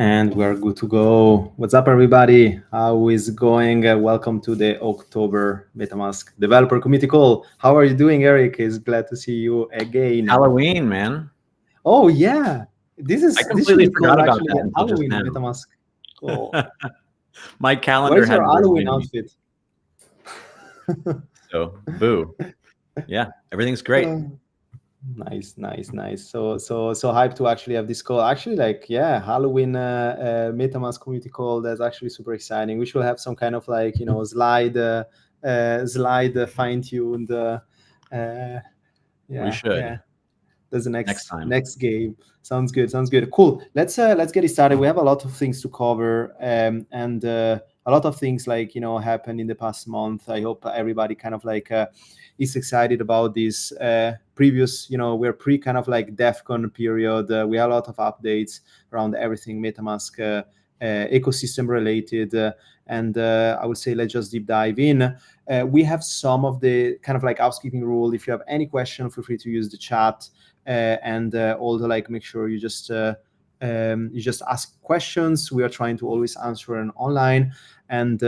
And we're good to go. What's up, everybody? How is it going? Welcome to the October MetaMask Developer Community Call. How are you doing, Eric? It's glad to see you again. Halloween, man. Oh yeah, this should completely be forgot called about actually that a until just Halloween now. MetaMask call. My What calendar is your hadn't Halloween reminded me. outfit? So, boo. Yeah, everything's great. Nice. So hyped to actually have this call. Actually, like, yeah, Halloween MetaMask community call. That's actually super exciting. We should have some kind of like slide fine tuned. We Yeah, should yeah. That's the next time. next game. Sounds good. Cool. Let's get it started. We have a lot of things to cover, and a lot of things like happened in the past month. I hope everybody kind of like is excited about this previous. We're pre kind of like DEFCON period. We have a lot of updates around everything MetaMask ecosystem related, and I would say let's just deep dive in. We have some of the kind of like housekeeping rule. If you have any question, feel free to use the chat. And also like make sure you just ask questions. We are trying to always answer them online, and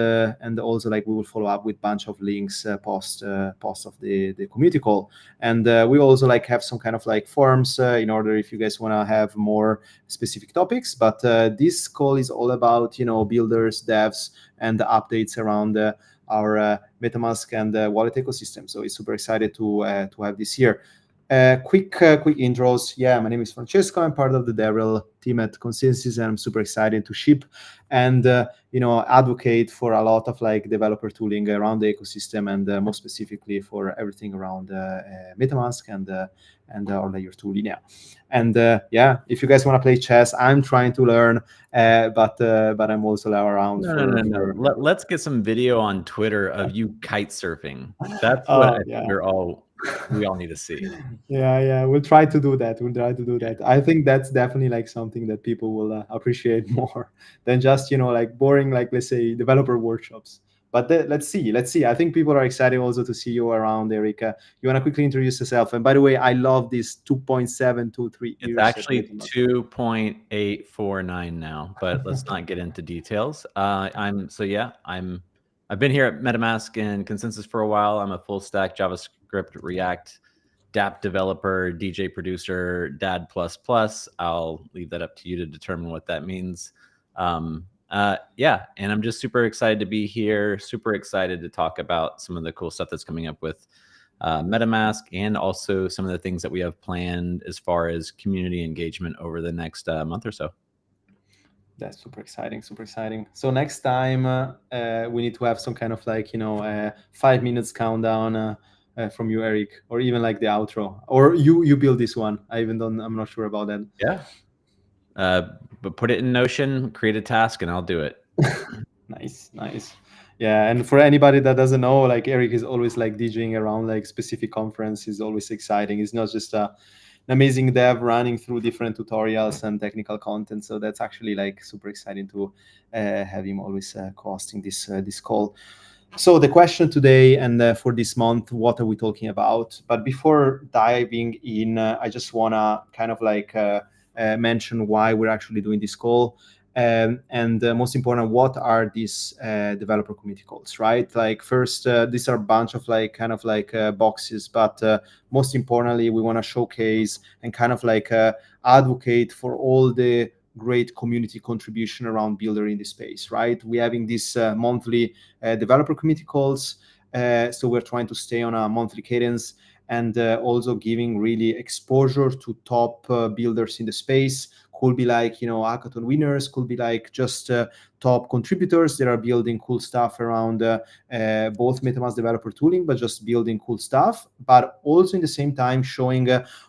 also like we will follow up with bunch of links post of the community call. And we also like have some kind of like forums in order if you guys want to have more specific topics. But this call is all about builders, devs, and the updates around our MetaMask and wallet ecosystem. So it's super excited to have this here. Quick intros. Yeah, my name is Francesco. I'm part of the DevRel team at Consensus, and I'm super excited to ship and advocate for a lot of like developer tooling around the ecosystem, and more specifically for everything around MetaMask and our layer 2 Linea. And yeah, if you guys want to play chess, I'm trying to learn, but I'm also around. No. Let's get some video on Twitter of you kite surfing. That's what I think we all need to see. Yeah, we'll try to do that. I think that's definitely like something that people will appreciate more than just like boring, like let's say developer workshops. But let's see. I think people are excited also to see you around, Erica. You want to quickly introduce yourself? And by the way, I love this 2.723 It's actually 2.849 now, but let's not get into details. I've been here at MetaMask and Consensus for a while. I'm a full stack JavaScript, React, DApp developer, DJ producer, Dad++. I'll leave that up to you to determine what that means. Yeah, and I'm just super excited to be here. Super excited to talk about some of the cool stuff that's coming up with MetaMask, and also some of the things that we have planned as far as community engagement over the next month or so. That's super exciting. So next time we need to have some kind of like 5 minutes countdown from you, Eric, or even like the outro, or you build this one. I'm not sure about that. Yeah, but put it in Notion, create a task, and I'll do it. Nice. Yeah, and for anybody that doesn't know, like Eric is always like DJing around like specific conference. Is always exciting. It's not just an amazing dev running through different tutorials and technical content. So that's actually like super exciting to have him always co-hosting this call. So the question today and for this month, what are we talking about? But before diving in, I just wanna kind of like mention why we're actually doing this call. And most important, what are these developer community calls, right? Like first, these are a bunch of like kind of like boxes, but most importantly, we want to showcase and kind of like advocate for all the great community contribution around builder in the space, right? We're having these monthly developer community calls, so we're trying to stay on a monthly cadence, and also giving really exposure to top builders in the space. Could be like hackathon winners, could be like just top contributors that are building cool stuff around both MetaMask developer tooling, but just building cool stuff, but also in the same time showing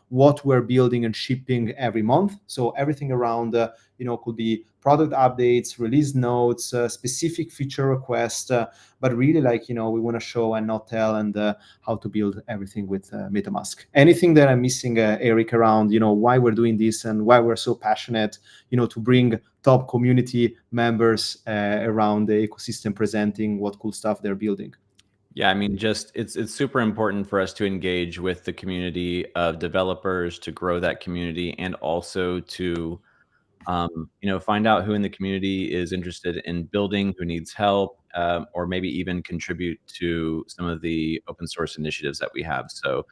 what we're building and shipping every month. So everything around could be product updates, release notes, specific feature requests, but really like we want to show and not tell, and how to build everything with MetaMask. Anything that I'm missing, Eric, around why we're doing this and why we're so passionate to bring top community members around the ecosystem, presenting what cool stuff they're building? Yeah, I mean, just it's super important for us to engage with the community of developers, to grow that community, and also to Find out who in the community is interested in building, who needs help, or maybe even contribute to some of the open source initiatives that we have. So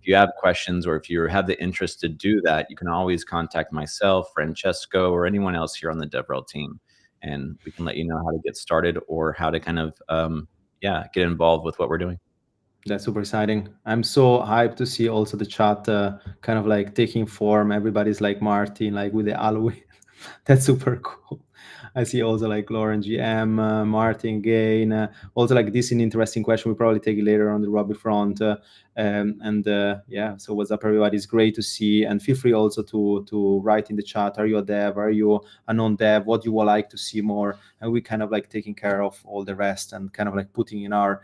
if you have questions or if you have the interest to do that, you can always contact myself, Francesco, or anyone else here on the DevRel team, and we can let you know how to get started or how to kind of get involved with what we're doing. That's super exciting. I'm so hyped to see also the chat kind of like taking form. Everybody's like Martin, like with the Halloween. That's super cool. I see also like Lauren GM, Martin Gain. Also like this is an interesting question. We'll probably take it later on the Robbie front. Yeah, so what's up, everybody? It's great to see. And feel free also to write in the chat. Are you a dev? Are you a non-dev? What you would like to see more? And we kind of like taking care of all the rest and kind of like putting in our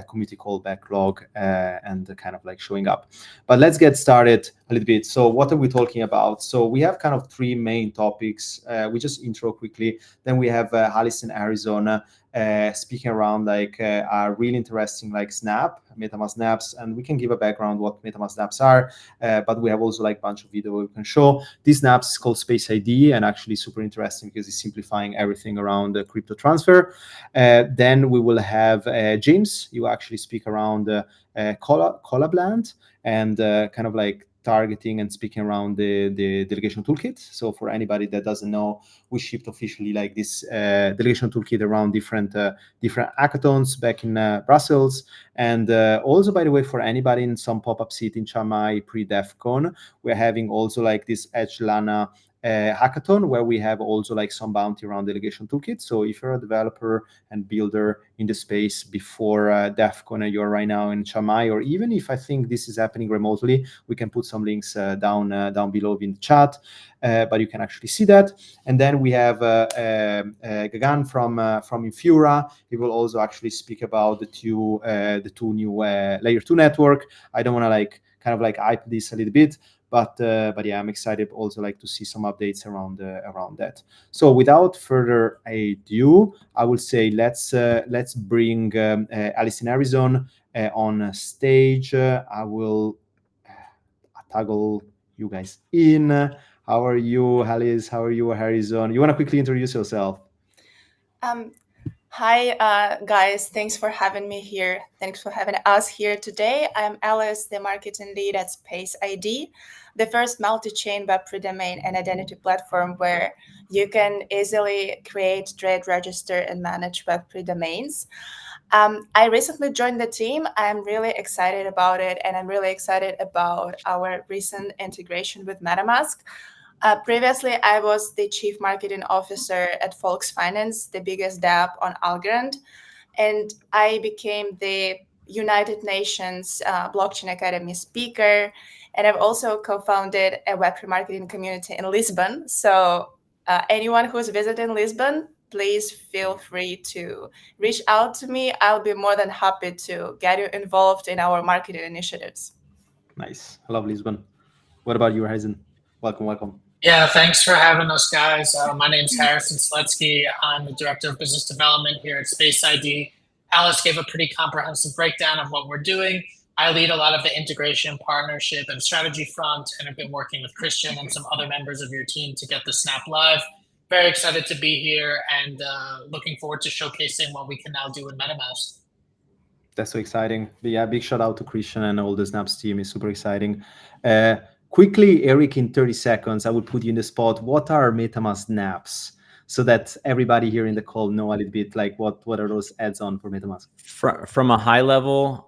community call backlog and kind of like showing up. But let's get started a little bit. So what are we talking about? So we have kind of three main topics. We just intro quickly. Then we have Alice in Arizona speaking around like a really interesting like snap, MetaMask snaps, and we can give a background what MetaMask snaps are. But we have also like a bunch of video we can show. These snaps is called Space ID and actually super interesting because it's simplifying everything around the crypto transfer. Then we will have James. You actually speak around Collabland and kind of like targeting and speaking around the delegation toolkit. So for anybody that doesn't know, we shipped officially like this delegation toolkit around different hackathons back in Brussels. And also, by the way, for anybody in some pop-up seat in Chiang pre-DEFCON, we're having also like this Edge Lana hackathon where we have also like some bounty around delegation toolkit. So if you're a developer and builder in the space before DEFCON and you're right now in Chiang or even if I think this is happening remotely, we can put some links down below in the chat. But you can actually see that. And then we have Gagan from Infura. He will also actually speak about the two new layer 2 network. I don't want to like kind of like hype this a little bit, but yeah, I'm excited also like to see some updates around that. So without further ado, I will say let's bring Alice in Arizona on stage. I will toggle you guys in. How are you, Alice? How are you, Harrison? You want to quickly introduce yourself? Hi, guys. Thanks for having me here. Thanks for having us here today. I'm Alice, the marketing lead at Space ID, the first multi-chain Web3 domain and identity platform where you can easily create, trade, register, and manage Web3 domains. I recently joined the team. I'm really excited about it, and I'm really excited about our recent integration with MetaMask. Previously, I was the Chief Marketing Officer at Volks Finance, the biggest dApp on Algorand, and I became the United Nations Blockchain Academy speaker, and I've also co-founded a Web3 marketing community in Lisbon. So anyone who's visiting Lisbon, please feel free to reach out to me. I'll be more than happy to get you involved in our marketing initiatives. Nice. I love Lisbon. What about you, Harrison? Welcome. Yeah, thanks for having us, guys. My name's Harrison Sletsky. I'm the Director of Business Development here at Space ID. Alice gave a pretty comprehensive breakdown of what we're doing. I lead a lot of the integration, partnership, and strategy front, and I've been working with Christian and some other members of your team to get the Snap live. Very excited to be here and looking forward to showcasing what we can now do in MetaMask. That's so exciting. But yeah, big shout out to Christian and all the Snaps team. Is super exciting. Quickly, Eric, in 30 seconds, I will put you in the spot. What are MetaMask snaps? So that everybody here in the call know a little bit like what are those add-on for MetaMask? From a high level,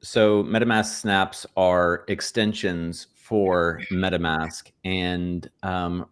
so MetaMask snaps are extensions for MetaMask, and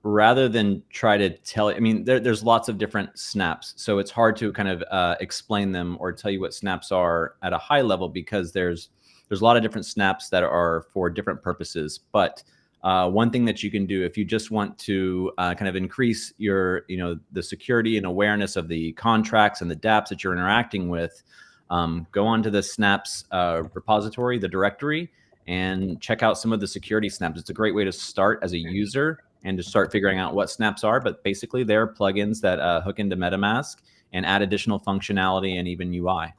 rather than try to tell, I mean, there's lots of different snaps, so it's hard to kind of explain them or tell you what snaps are at a high level because there's a lot of different snaps that are for different purposes. But one thing that you can do if you just want to kind of increase your, the security and awareness of the contracts and the dApps that you're interacting with, go onto the snaps repository, the directory, and check out some of the security snaps. It's a great way to start as a user and to start figuring out what snaps are. But basically, they're plugins that hook into MetaMask and add additional functionality and even UI.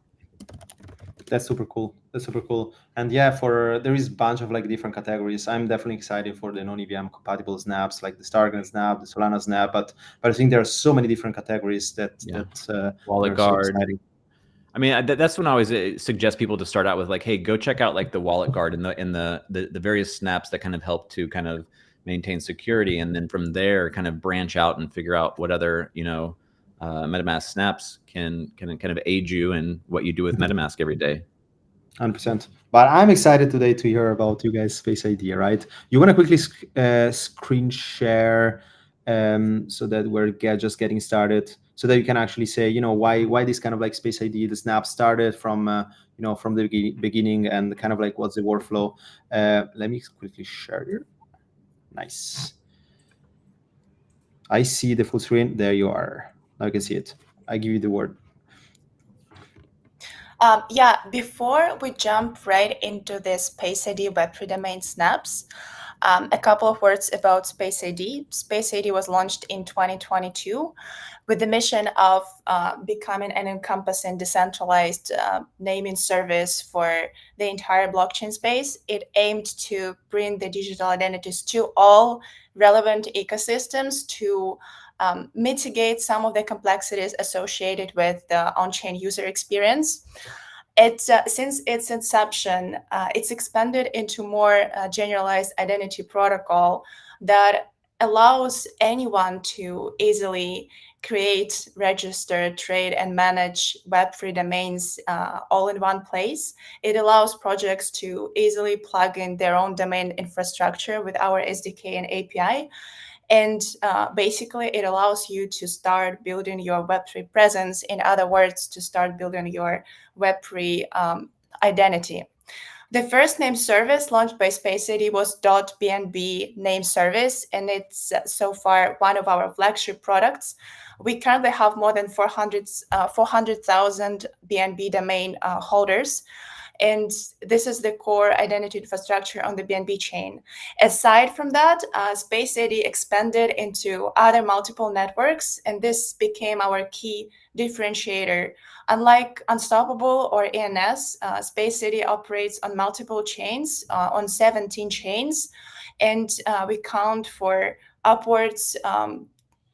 That's super cool. That's super cool. And yeah, for there is a bunch of like different categories. I'm definitely excited for the non-EVM compatible snaps, like the Stargate snap, the Solana snap. But I think there are so many different categories that Wallet are so Guard. exciting. I mean, that's when I always suggest people to start out with like, hey, go check out like the Wallet Guard and the various snaps that kind of help to kind of maintain security, and then from there kind of branch out and figure out what other MetaMask snaps can kind of aid you in what you do with MetaMask every day. 100%. But I'm excited today to hear about you guys' Space ID, right? You want to quickly screen share so that we're just getting started, so that you can actually say, why this kind of like Space ID, the snap started from, from the beginning, and kind of like what's the workflow. Let me quickly share here. Nice. I see the full screen. There you are. Now you can see it. I give you the word. Yeah, before we jump right into the Space ID Web3 domain snaps, a couple of words about Space ID. Space ID was launched in 2022 with the mission of becoming an encompassing decentralized naming service for the entire blockchain space. It aimed to bring the digital identities to all relevant ecosystems to mitigate some of the complexities associated with the on-chain user experience. Since its inception, it's expanded into more generalized identity protocol that allows anyone to easily create, register, trade, and manage Web3 domains all in one place. It allows projects to easily plug in their own domain infrastructure with our SDK and API. And basically, it allows you to start building your Web3 presence. In other words, to start building your Web3 identity. The first name service launched by Space ID was .bnb name service, and it's so far one of our flagship products. We currently have more than 400,000 BNB domain holders. And this is the core identity infrastructure on the BNB chain. Aside from that, Space ID expanded into other multiple networks, and this became our key differentiator. Unlike Unstoppable or ENS, Space ID operates on multiple chains, on 17 chains, and we count for upwards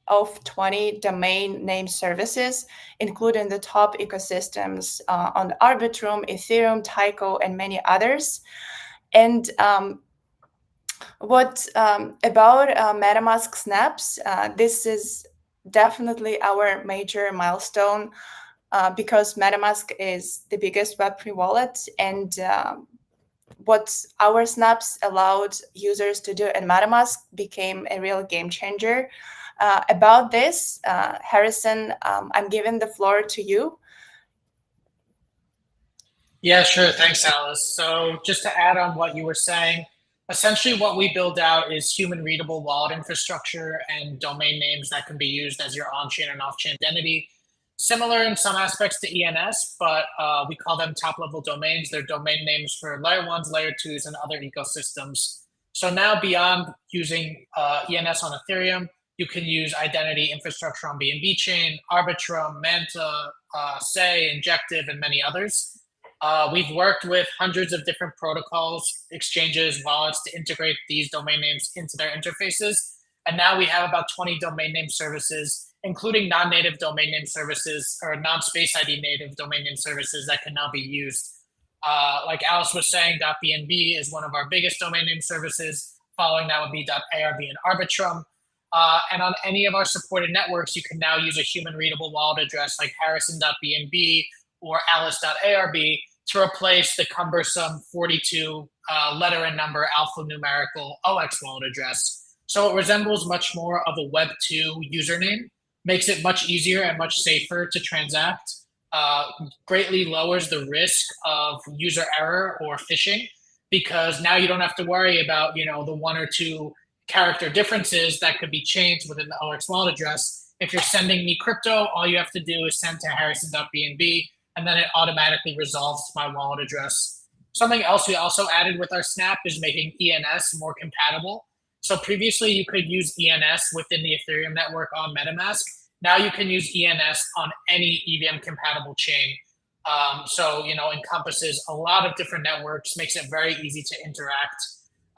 of 20 domain name services, including the top ecosystems on Arbitrum, Ethereum, Tyco, and many others. And what about MetaMask snaps? This is definitely our major milestone because MetaMask is the biggest Web3 wallet, and what our snaps allowed users to do in MetaMask became a real game changer. About this, Harrison, I'm giving the floor to you. Yeah, sure. Thanks, Alice. So just to add on what you were saying, essentially what we build out is human readable wallet infrastructure and domain names that can be used as your on-chain and off-chain identity. Similar in some aspects to ENS, but we call them top-level domains. They're domain names for layer ones, layer twos, and other ecosystems. So now beyond using ENS on Ethereum, you can use identity infrastructure on BNB chain, Arbitrum, Manta, Say, Injective, and many others. We've worked with hundreds of different protocols, exchanges, wallets to integrate these domain names into their interfaces. And now we have about 20 domain name services, including non-native domain name services or non-Space ID native domain name services that can now be used. Like Alice was saying, .bnb is one of our biggest domain name services. Following that would be .arb and Arbitrum. And on any of our supported networks, you can now use a human readable wallet address like harrison.bnb or alice.arb to replace the cumbersome 42 letter and number alphanumerical OX wallet address. So it resembles much more of a Web2 username, makes it much easier and much safer to transact, greatly lowers the risk of user error or phishing, because now you don't have to worry about, the one or two character differences that could be changed within the OX wallet address. If you're sending me crypto, all you have to do is send to harrison.bnb, and then it automatically resolves to my wallet address. Something else we also added with our snap is making ENS more compatible. So previously you could use ENS within the Ethereum network on MetaMask. Now you can use ENS on any EVM compatible chain. So, encompasses a lot of different networks, makes it very easy to interact.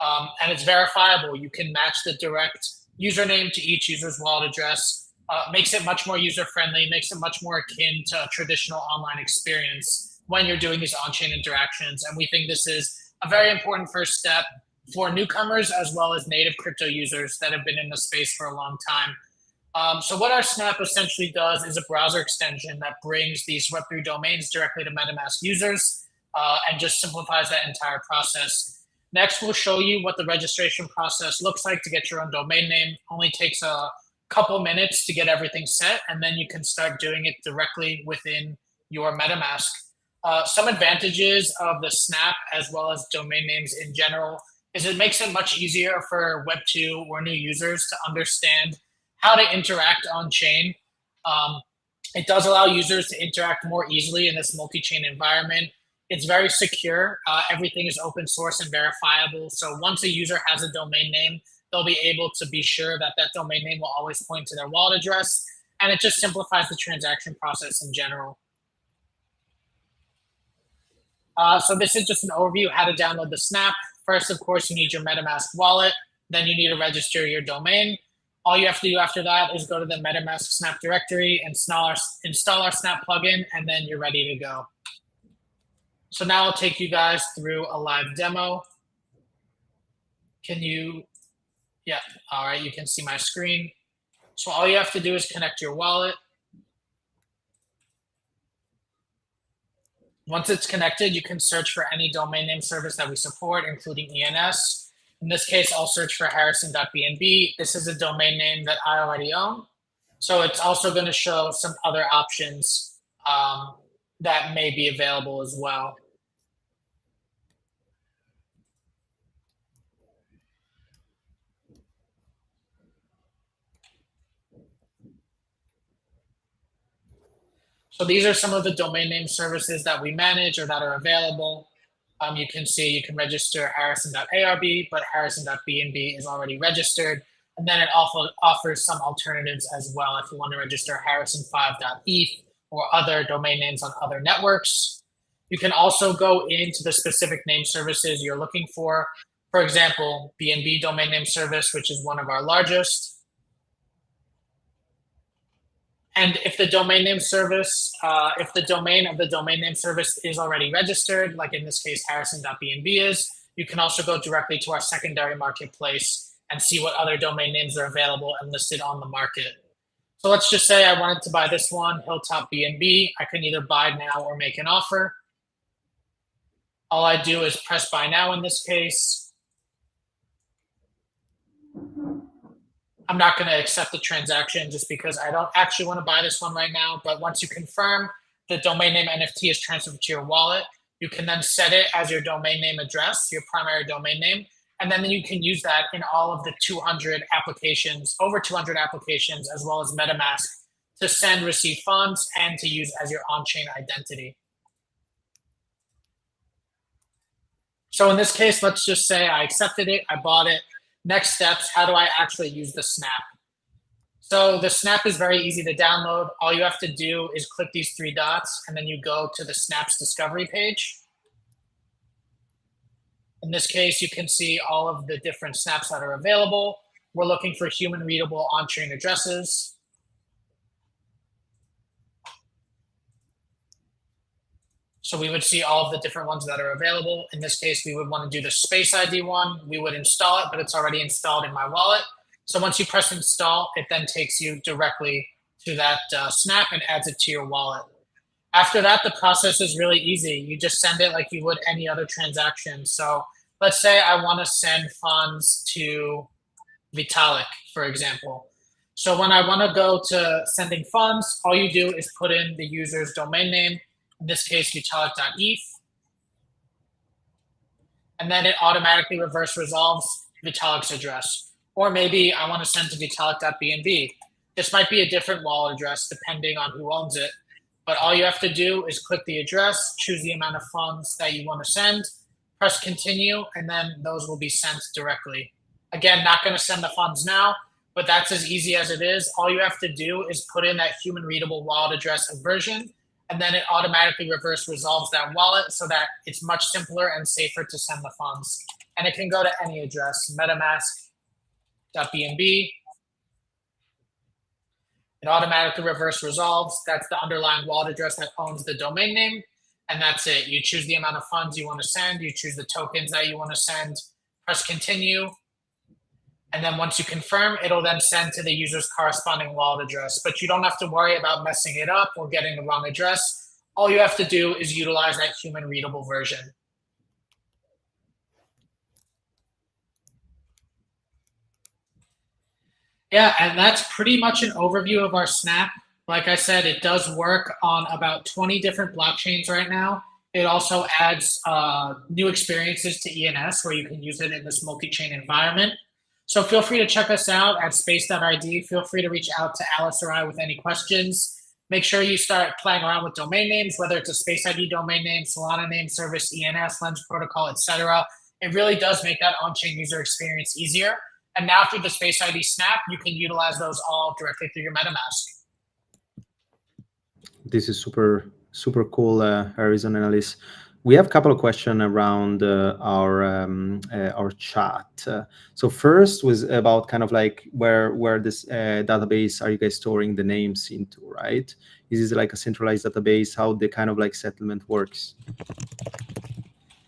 And it's verifiable. You can match the direct username to each user's wallet address. Makes it much more user-friendly, makes it much more akin to a traditional online experience when you're doing these on-chain interactions. And we think this is a very important first step for newcomers as well as native crypto users that have been in the space for a long time. So what our Snap essentially does is a browser extension that brings these Web3 domains directly to MetaMask users and just simplifies that entire process. Next, we'll show you what the registration process looks like to get your own domain name. Only takes a couple minutes to get everything set, and then you can start doing it directly within your MetaMask. Some advantages of the Snap as well as domain names in general is it makes it much easier for Web2 or new users to understand how to interact on chain. It does allow users to interact more easily in this multi-chain environment. It's very secure. Everything is open source and verifiable. So once a user has a domain name, they'll be able to be sure that that domain name will always point to their wallet address. And it just simplifies the transaction process in general. So this is just an overview of how to download the Snap. First, of course, you need your MetaMask wallet. Then you need to register your domain. All you have to do after that is go to the MetaMask Snap directory, install our Snap plugin, and then you're ready to go. So now I'll take you guys through a live demo. Yeah, all right, you can see my screen. So all you have to do is connect your wallet. Once it's connected, you can search for any domain name service that we support, including ENS. In this case, I'll search for harrison.bnb. This is a domain name that I already own. So it's also going to show some other options that may be available as well. So these are some of the domain name services that we manage or that are available. You can see you can register harrison.arb, but harrison.bnb is already registered. And then it also offers some alternatives as well if you want to register harrison5.eth or other domain names on other networks. You can also go into the specific name services you're looking for. For example, BNB domain name service, which is one of our largest. And if the domain name service, if the domain of the domain name service is already registered, like in this case, harrison.bnb is, you can also go directly to our secondary marketplace and see what other domain names are available and listed on the market. So let's just say I wanted to buy this one, Hilltop BNB. I can either buy now or make an offer. All I do is press buy now in this case. I'm not going to accept the transaction just because I don't actually want to buy this one right now. But once you confirm the domain name NFT is transferred to your wallet, you can then set it as your domain name address, your primary domain name. And then you can use that in all of the 200 applications, over 200 applications, as well as MetaMask to send, receive funds, and to use as your on-chain identity. So in this case, let's just say I accepted it, I bought it. Next steps, how do I actually use the Snap? So the Snap is very easy to download. All you have to do is click these three dots, and then you go to the Snap's discovery page. In this case, you can see all of the different Snaps that are available. We're looking for human readable on-chain addresses. So we would see all of the different ones that are available. In this case, we would want to do the Space ID one. We would install it, but it's already installed in my wallet. So once you press install, it then takes you directly to that Snap and adds it to your wallet. After that, the process is really easy. You just send it like you would any other transaction. So let's say I want to send funds to Vitalik, for example. So when I want to go to sending funds, all you do is put in the user's domain name, in this case, Vitalik.eth. And then it automatically reverse resolves Vitalik's address. Or maybe I want to send to Vitalik.bnb. This might be a different wallet address depending on who owns it. But all you have to do is click the address, choose the amount of funds that you want to send, press continue, and then those will be sent directly. Again, not going to send the funds now, but that's as easy as it is. All you have to do is put in that human readable wallet address of version, and then it automatically reverse resolves that wallet so that it's much simpler and safer to send the funds. And it can go to any address, metamask.bnb. It automatically reverse resolves. That's the underlying wallet address that owns the domain name. And that's it. You choose the amount of funds you want to send. You choose the tokens that you want to send. Press continue. And then once you confirm, it'll then send to the user's corresponding wallet address. But you don't have to worry about messing it up or getting the wrong address. All you have to do is utilize that human readable version. Yeah, and that's pretty much an overview of our Snap. Like I said, it does work on about 20 different blockchains right now. It also adds new experiences to ENS where you can use it in this multi-chain environment. So feel free to check us out at space.id. Feel free to reach out to Alice or I with any questions. Make sure you start playing around with domain names, whether it's a Space ID domain name, Solana name service, ENS, Lens protocol, etc. It really does make that on-chain user experience easier. And now through the Space ID Snap, you can utilize those all directly through your MetaMask. This is super cool, Harrison and Alice. We have a couple of questions around our chat. So first was about kind of like where this database are you guys storing the names into, right? Is this like a centralized database? How the kind of like settlement works?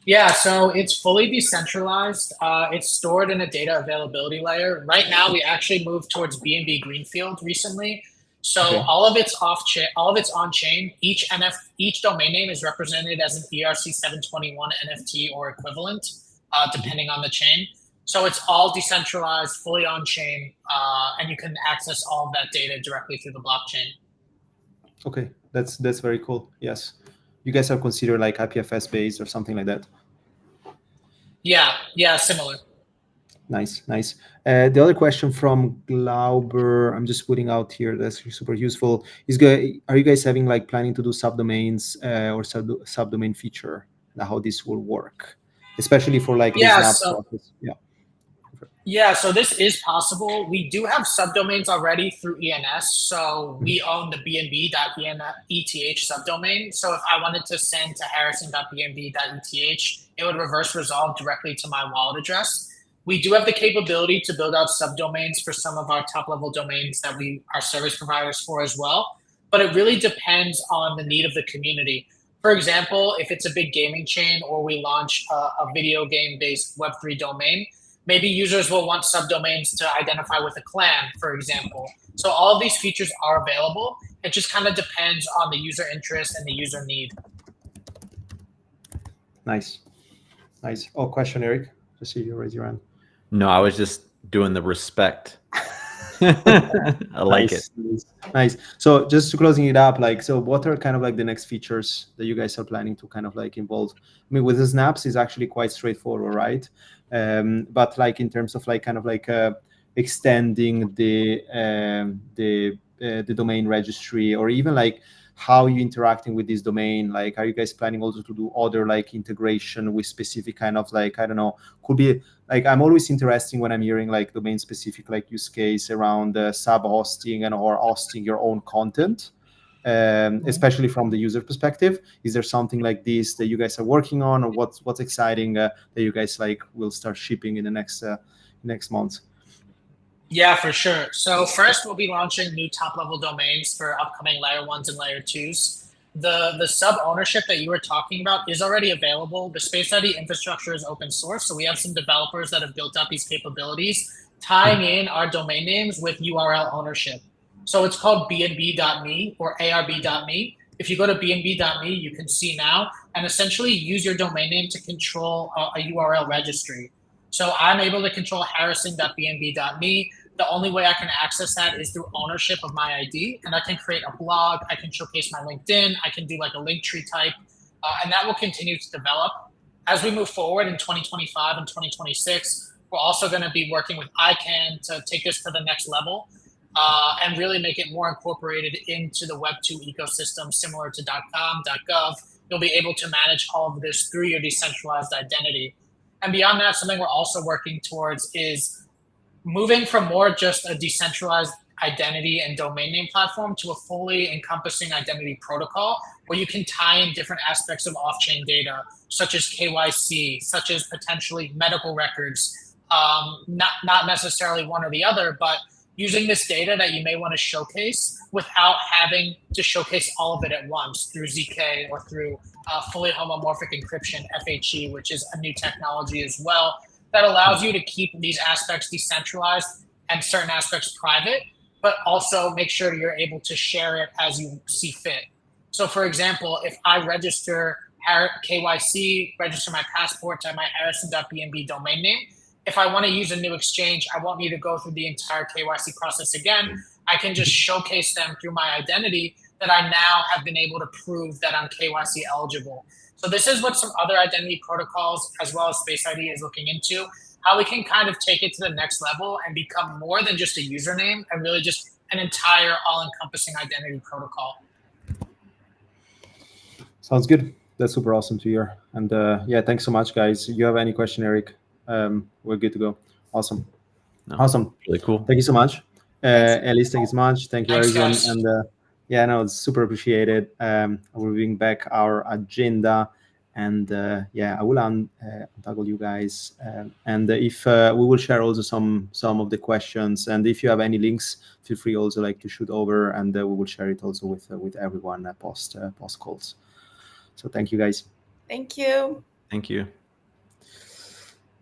Yeah, so it's fully decentralized. It's stored in a data availability layer. Right now, we actually moved towards BNB Greenfield recently. So Okay. all of it's off-chain, all of it's on-chain. Each domain name is represented as an ERC-721 NFT or equivalent, depending on the chain. So it's all decentralized, fully on-chain, and you can access all of that data directly through the blockchain. Okay, that's very cool. Yes, you guys are considered like IPFS based or something like that. Yeah, similar. Nice. The other question from Glauber, I'm just putting out here, that's super useful, is are you guys having like planning to do subdomains or subdomain feature, and how this will work, especially for like the Snap process? Yeah, so this is possible. We do have subdomains already through ENS. So we own the bnb.eth subdomain. So if I wanted to send to harrison.bnb.eth, it would reverse resolve directly to my wallet address. We do have the capability to build out subdomains for some of our top level domains that we are service providers for as well. But it really depends on the need of the community. For example, if it's a big gaming chain or we launch a video game based Web3 domain, maybe users will want subdomains to identify with a clan, for example. So all of these features are available. It just kind of depends on the user interest and the user need. Nice. Oh, question, Eric. Just see you raise your hand. No, I was just doing the respect. I like it. Nice. So just to closing it up, like, so what are kind of like the next features that you guys are planning to kind of like involve? I mean, with the snaps is actually quite straightforward, right? But like in terms of like kind of like extending the domain registry, or even like how you interacting with this domain, like are you guys planning also to do other like integration with specific kind of like, I don't know, could be like, I'm always interested when I'm hearing like domain specific like use case around sub hosting and or hosting your own content, especially from the user perspective. Is there something like this that you guys are working on, or what's exciting that you guys like will start shipping in the next month? Yeah, for sure. So first, we'll be launching new top-level domains for upcoming layer 1s and layer 2s. The sub-ownership that you were talking about is already available. The Space ID infrastructure is open source, so we have some developers that have built out these capabilities, tying in our domain names with URL ownership. So it's called bnb.me or arb.me. If you go to bnb.me, you can see now, and essentially use your domain name to control a URL registry. So I'm able to control harrison.bnb.me. The only way I can access that is through ownership of my ID, and I can create a blog, I can showcase my LinkedIn, I can do like a link tree type, and that will continue to develop. As we move forward in 2025 and 2026, we're also going to be working with ICANN to take this to the next level and really make it more incorporated into the Web2 ecosystem, similar to .com, .gov. You'll be able to manage all of this through your decentralized identity. And beyond that, something we're also working towards is moving from more just a decentralized identity and domain name platform to a fully encompassing identity protocol where you can tie in different aspects of off-chain data, such as KYC, such as potentially medical records, not necessarily one or the other, but using this data that you may want to showcase without having to showcase all of it at once through ZK or through fully homomorphic encryption, FHE, which is a new technology as well, that allows you to keep these aspects decentralized and certain aspects private, but also make sure you're able to share it as you see fit. So for example, if I register KYC, register my passport to my harrison.bnb domain name, if I want to use a new exchange, I won't need to go through the entire KYC process again. I can just showcase them through my identity that I now have been able to prove that I'm KYC eligible. So this is what some other identity protocols, as well as Space ID, is looking into, how we can kind of take it to the next level and become more than just a username and really just an entire all-encompassing identity protocol. Sounds good. That's super awesome to hear. And yeah, thanks so much, guys. You have any question, Eric? We're good to go. Awesome. No, Awesome. really cool. Thank you so much. Elise, thank you so much. Thank you, Thanks, everyone. guys. And yeah, no, it's super appreciated. We'll bring back our agenda. And yeah, I will untoggle you guys. And if we will share also some of the questions. And if you have any links, feel free also like to shoot over, and we will share it also with everyone post calls. So thank you, guys. Thank you. Thank you.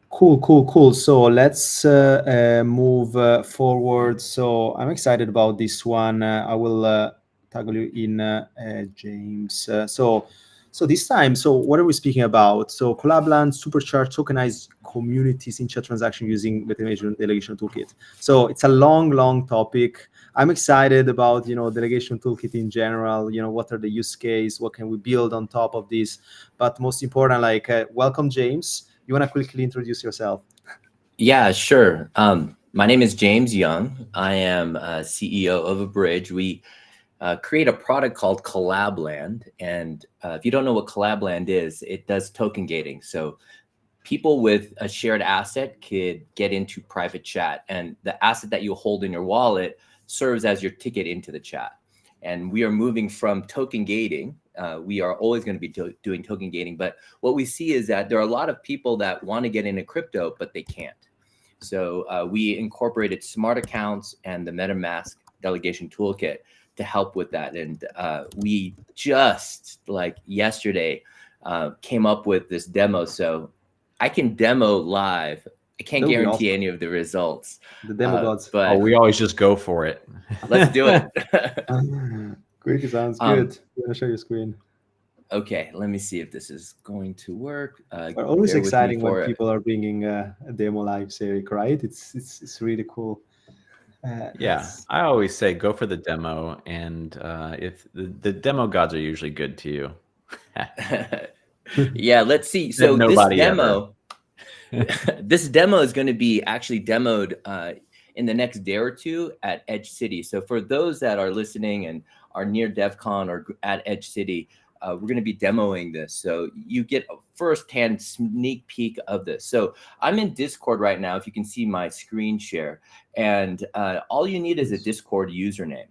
Cool. So let's move forward. So I'm excited about this one. I will toggle you in, James. So this time, so what are we speaking about? So Collabland supercharged tokenized communities in chat transaction using MetaMask delegation toolkit. So it's a long topic. I'm excited about, delegation toolkit in general. What are the use case? What can we build on top of this? But most important, like, welcome, James. You want to quickly introduce yourself? Yeah, sure. My name is James Young. I am CEO of a bridge. We create a product called Collabland. And if you don't know what Collabland is, it does token gating. So people with a shared asset could get into private chat, and the asset that you hold in your wallet serves as your ticket into the chat. And we are moving from token gating. We are always going to be doing token gating. But what we see is that there are a lot of people that want to get into crypto, but they can't. So we incorporated smart accounts and the MetaMask delegation toolkit to help with that. And we just like yesterday came up with this demo. So I can demo live. I can't guarantee any of the results. The demo gods. But we always just go for it. Let's do it. Great, sounds good. You want to share your screen? Okay, let me see if this is going to work. Always exciting when people are bringing a demo live, Eric, right? It's really cool. Yeah, I always say go for the demo, and if the demo gods are usually good to you. Yeah, let's see. So this demo, this demo is going to be actually demoed in the next day or two at Edge City. So for those that are listening and are near DevCon or at Edge City, we're going to be demoing this. So you get a firsthand sneak peek of this. So I'm in Discord right now, if you can see my screen share. And all you need is a Discord username.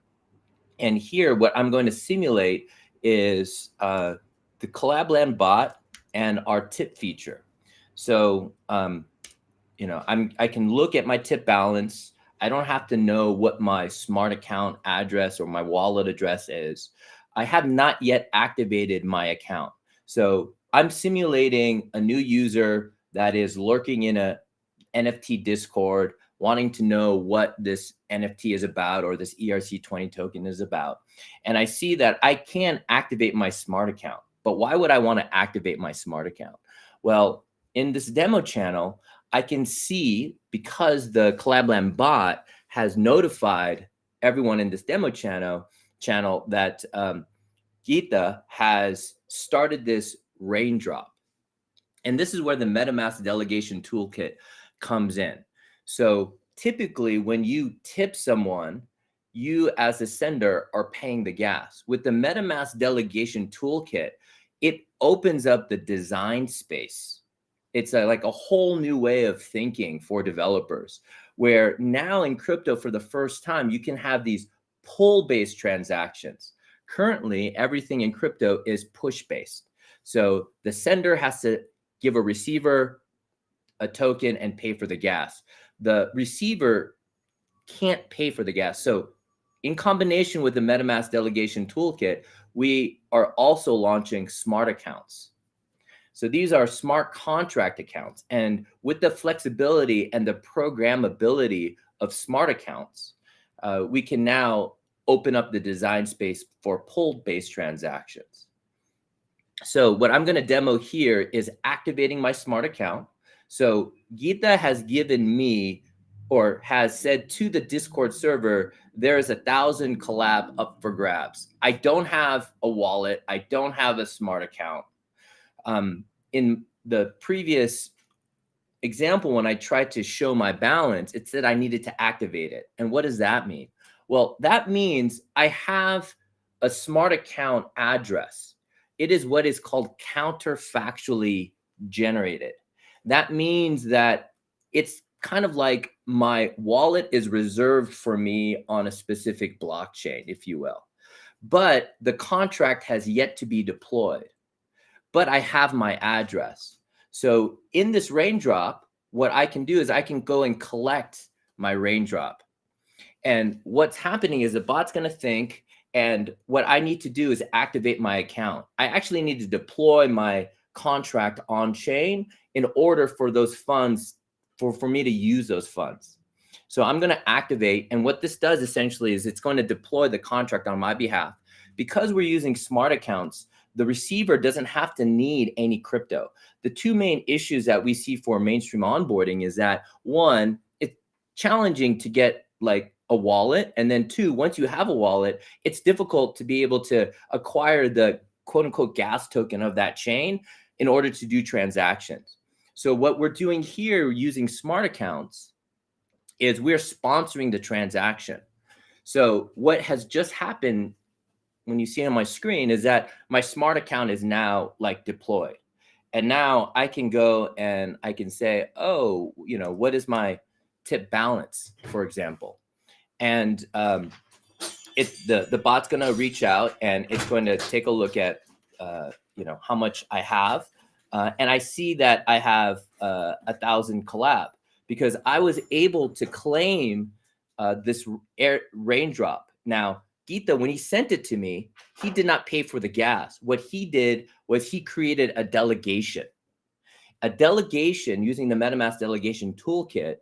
And here, what I'm going to simulate is the Collabland bot and our tip feature. So, I can look at my tip balance. I don't have to know what my smart account address or my wallet address is. I have not yet activated my account. So I'm simulating a new user that is lurking in a NFT Discord, wanting to know what this NFT is about or this ERC20 token is about. And I see that I can activate my smart account. But why would I want to activate my smart account? Well, in this demo channel, I can see, because the Collabland bot has notified everyone in this demo channel that Geeta has started this raindrop. And this is where the MetaMask delegation toolkit comes in. So typically when you tip someone, you as a sender are paying the gas. With the MetaMask delegation toolkit, it opens up the design space. It's like a whole new way of thinking for developers, where now in crypto, for the first time, you can have these pull-based transactions. Currently, everything in crypto is push-based. So the sender has to give a receiver a token and pay for the gas. The receiver can't pay for the gas. So in combination with the MetaMask delegation toolkit, we are also launching smart accounts. So these are smart contract accounts. And with the flexibility and the programmability of smart accounts, we can now open up the design space for pull-based transactions. So what I'm going to demo here is activating my smart account. So Geeta has given me, or has said to the Discord server, there is 1,000 collab up for grabs. I don't have a wallet. I don't have a smart account. In the previous example, when I tried to show my balance, it said I needed to activate it. And what does that mean? Well, that means I have a smart account address. It is what is called counterfactually generated. That means that it's kind of like my wallet is reserved for me on a specific blockchain, if you will. But the contract has yet to be deployed. But I have my address. So in this raindrop, what I can do is I can go and collect my raindrop. And what's happening is the bot's going to think, and what I need to do is activate my account. I actually need to deploy my contract on chain in order for those funds, for me to use those funds. So I'm going to activate. And what this does essentially is it's going to deploy the contract on my behalf. Because we're using smart accounts, the receiver doesn't have to need any crypto. The two main issues that we see for mainstream onboarding is that, one, it's challenging to get like a wallet. And then two, once you have a wallet, it's difficult to be able to acquire the quote unquote gas token of that chain in order to do transactions. So what we're doing here using smart accounts is we're sponsoring the transaction. So what has just happened, when you see on my screen, is that my smart account is now like deployed. And now I can go and I can say, oh, you know, what is my tip balance, for example? And the bot's going to reach out and it's going to take a look at, you know, how much I have. And I see that I have 1,000 collab because I was able to claim this raindrop. Now, Geeta, when he sent it to me, he did not pay for the gas. What he did was he created a delegation. A delegation using the MetaMask delegation toolkit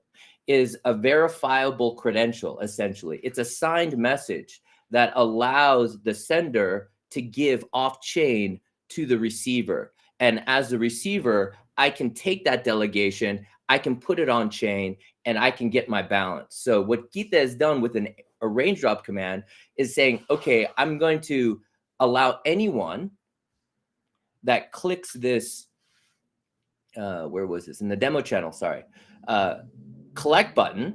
is a verifiable credential, essentially. It's a signed message that allows the sender to give off-chain to the receiver. And as the receiver, I can take that delegation, I can put it on chain, and I can get my balance. So what Geeta has done with a raindrop command is saying, okay, I'm going to allow anyone that clicks this, where was this? In the demo channel, sorry, collect button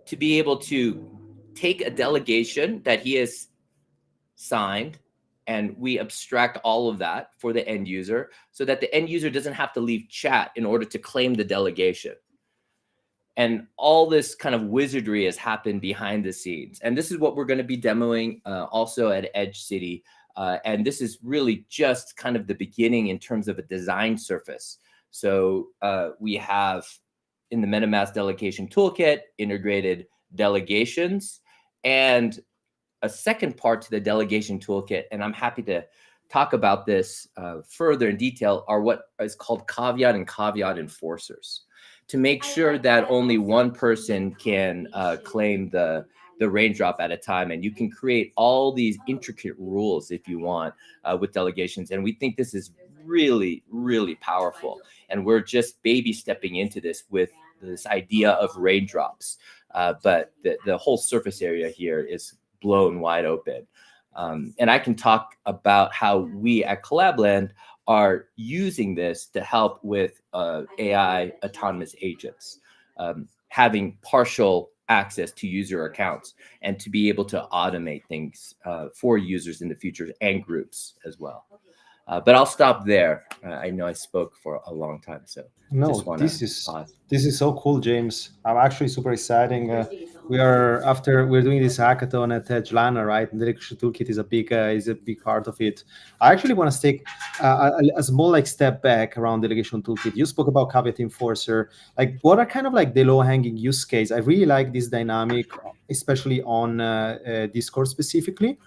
to be able to take a delegation that he has signed, and we abstract all of that for the end user so that the end user doesn't have to leave chat in order to claim the delegation. And all this kind of wizardry has happened behind the scenes. And this is what we're going to be demoing also at Edge City. And this is really just kind of the beginning in terms of a design surface. So we have in the MetaMask delegation toolkit, integrated delegations, and a second part to the delegation toolkit, and I'm happy to talk about this further in detail, are what is called caveat and caveat enforcers, to make sure that only one person can claim the raindrop at a time. And you can create all these intricate rules if you want with delegations. And we think this is really, really powerful. And we're just baby stepping into this with this idea of raindrops. But the whole surface area here is blown wide open. And I can talk about how we at Collabland are using this to help with AI autonomous agents, having partial access to user accounts and to be able to automate things for users in the future and groups as well. But I'll stop there. I know I spoke for a long time, so No, just want this to is pause. this is so cool, James. I'm actually super exciting. We're doing this hackathon at Edgelana, right? And the Electrician Toolkit is a big part of it. I actually want to take a small like step back around Delegation Toolkit. You spoke about Caveat Enforcer. Like, what are kind of like the low hanging use case? I really like this dynamic, especially on Discord specifically.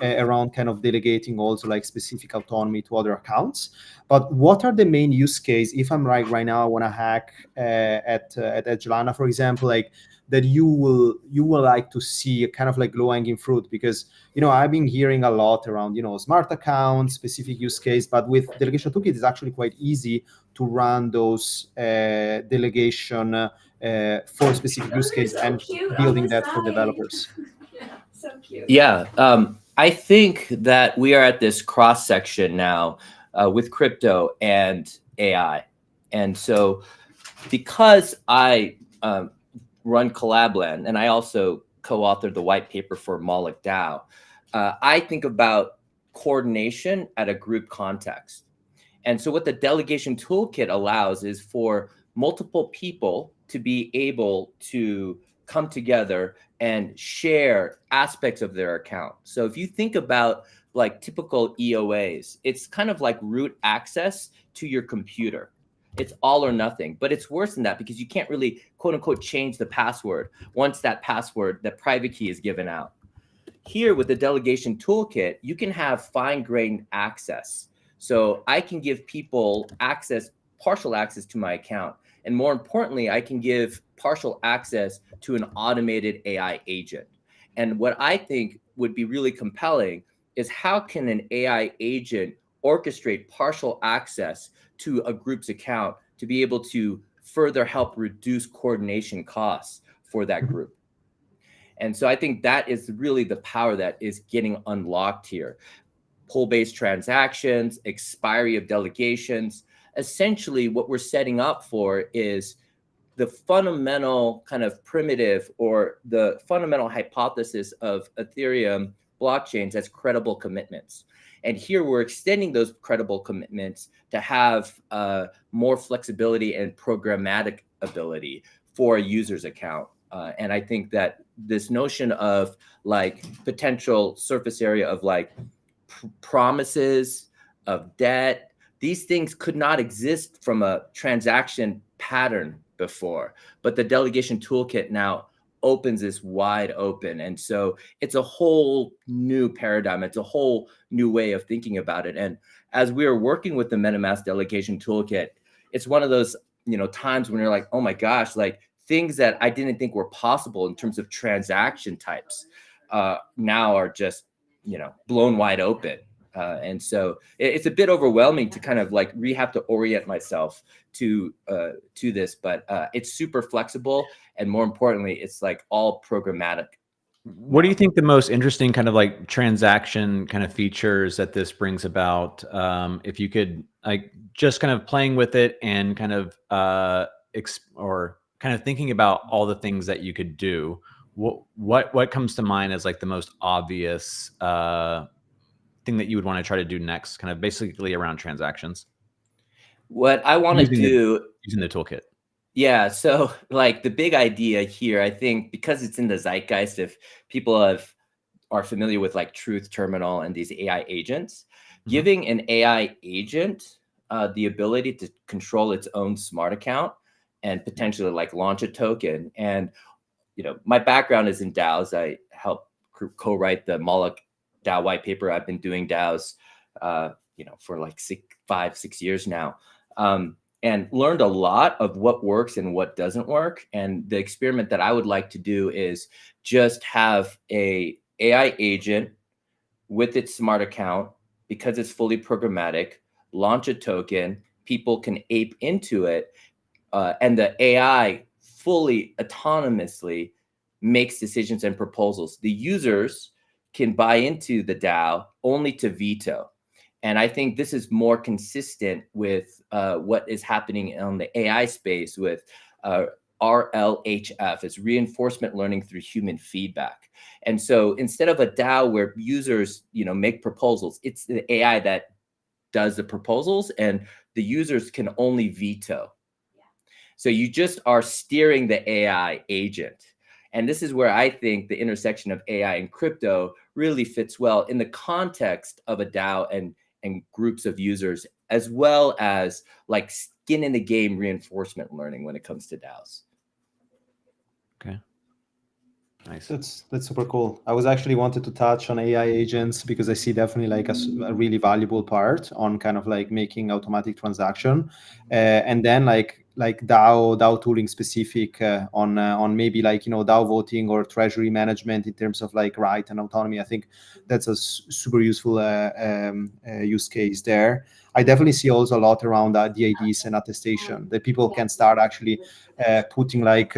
Around kind of delegating also like specific autonomy to other accounts. But what are the main use case? If I'm right now, I want to hack at Edgelana, for example, like that you will like to see a kind of like low hanging fruit, because I've been hearing a lot around smart accounts, specific use case, but with Delegation Toolkit it's actually quite easy to run those delegation for specific use case and building that for developers. So cute. Yeah. I think that we are at this cross section now with crypto and AI. And so because I run Collabland and I also co-authored the white paper for Moloch DAO, I think about coordination at a group context. And so what the delegation toolkit allows is for multiple people to be able to come together and share aspects of their account. So if you think about like typical EOAs, it's kind of like root access to your computer. It's all or nothing, but it's worse than that because you can't really quote unquote change the password once that private key is given out. Here with the delegation toolkit, you can have fine-grained access. So I can give people partial access to my account. And more importantly, I can give partial access to an automated AI agent. And what I think would be really compelling is how can an AI agent orchestrate partial access to a group's account to be able to further help reduce coordination costs for that group. And so I think that is really the power that is getting unlocked here. Pull-based transactions, expiry of delegations. Essentially, what we're setting up for is the fundamental kind of primitive or the fundamental hypothesis of Ethereum blockchains as credible commitments. And here we're extending those credible commitments to have more flexibility and programmatic ability for a user's account. And I think that this notion of like potential surface area of like promises of debt, these things could not exist from a transaction pattern before, but the delegation toolkit now opens this wide open. And so it's a whole new paradigm. It's a whole new way of thinking about it. And as we are working with the MetaMask delegation toolkit, it's one of those, times when you're like, oh my gosh, like things that I didn't think were possible in terms of transaction types now are just, blown wide open. And so it's a bit overwhelming to kind of like have to orient myself to this, but it's super flexible. And more importantly, it's like all programmatic. What do you think the most interesting kind of like transaction kind of features that this brings about? If you could like just kind of playing with it and kind of or kind of thinking about all the things that you could do, what comes to mind as like the most obvious thing that you would want to try to do next, kind of basically around transactions? What I want to do using the toolkit. Yeah. So like the big idea here, I think, because it's in the zeitgeist, if people are familiar with like Truth Terminal and these AI agents, giving an AI agent the ability to control its own smart account and potentially like launch a token. And, my background is in DAOs. I helped co-write the Moloch DAO white paper. I've been doing DAOs, for like 5-6 years now. And learned a lot of what works and what doesn't work. And the experiment that I would like to do is just have a AI agent with its smart account, because it's fully programmatic, launch a token, people can ape into it, and the AI fully autonomously makes decisions and proposals. The users can buy into the DAO only to veto. And I think this is more consistent with what is happening on the AI space with RLHF, is reinforcement learning through human feedback. And so instead of a DAO where users, make proposals, it's the AI that does the proposals, and the users can only veto. So you just are steering the AI agent. And this is where I think the intersection of AI and crypto really fits well in the context of a DAO and groups of users, as well as like skin in the game reinforcement learning when it comes to DAOs. Okay. Nice. That's super cool. I was actually wanted to touch on AI agents because I see definitely like a really valuable part on kind of like making automatic transaction, and then like DAO tooling specific on maybe like DAO voting or treasury management in terms of like right and autonomy. I think that's a super useful use case there. I definitely see also a lot around DIDs and attestation that people can start actually putting like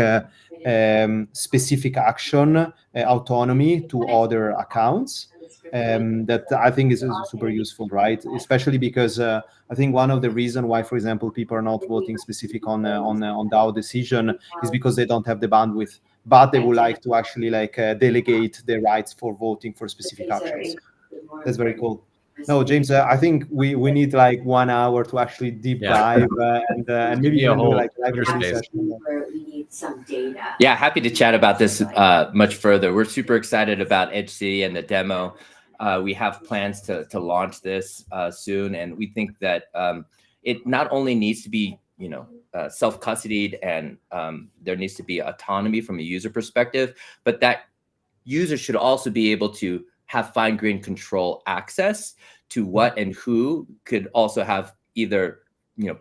specific action autonomy to other accounts. That I think is super useful, right? Especially because I think one of the reasons why, for example, people are not voting specific on DAO decision is because they don't have the bandwidth, but they would like to actually like delegate the rights for voting for specific actions. That's very cool. No, James, I think we need like 1 hour to actually deep dive and maybe Be a even do whole like live Twitter coding space. session. We need some data. Yeah, happy to chat about this much further. We're super excited about Edge City and the demo. We have plans to launch this soon, and we think that it not only needs to be self-custodied and there needs to be autonomy from a user perspective, but that users should also be able to have fine-grained control access to what and who could also have either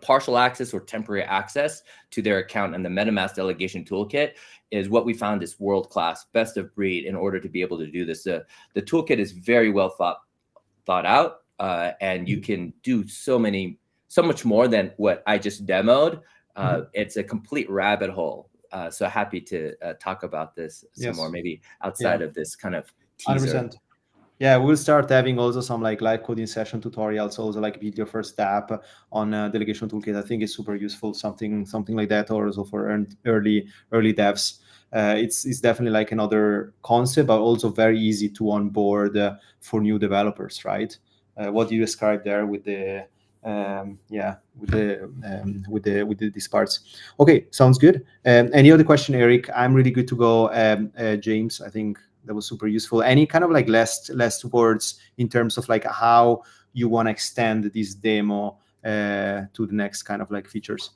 partial access or temporary access to their account. And the MetaMask delegation toolkit is what we found is world-class, best of breed in order to be able to do this. The toolkit is very well thought out, and you can do so much more than what I just demoed. It's a complete rabbit hole. So happy to talk about this some more, maybe outside of this kind of teaser. 100%. Yeah, we'll start having also some like live coding session tutorials, also like build your first app on delegation toolkit. I think it's super useful, something like that, or also for early devs. It's definitely like another concept, but also very easy to onboard for new developers, right? What you described there with the with these parts. Okay, sounds good. Any other question, Eric? I'm really good to go. James, I think that was super useful. Any kind of like last words in terms of like how you want to extend this demo to the next kind of like features?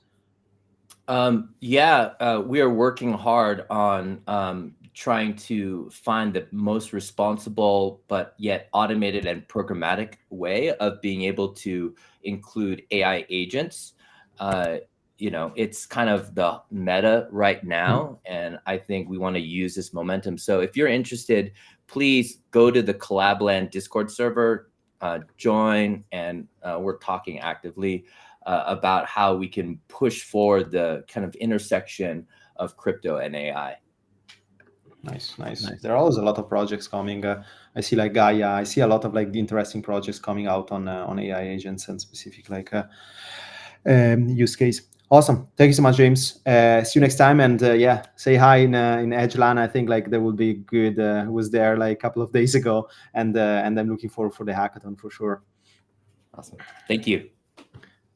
We are working hard on trying to find the most responsible but yet automated and programmatic way of being able to include AI agents. It's kind of the meta right now, and I think we want to use this momentum. So if you're interested, please go to the Collabland Discord server, join, and we're talking actively about how we can push forward the kind of intersection of crypto and AI. Nice. There are always a lot of projects coming. I see like Gaia. I see a lot of like the interesting projects coming out on AI agents and specific like use case. Awesome. Thank you so much, James. See you next time. And say hi in Edgeland. I think like there will be good. Was there like a couple of days ago, and I'm looking forward for the hackathon for sure. Awesome. Thank you.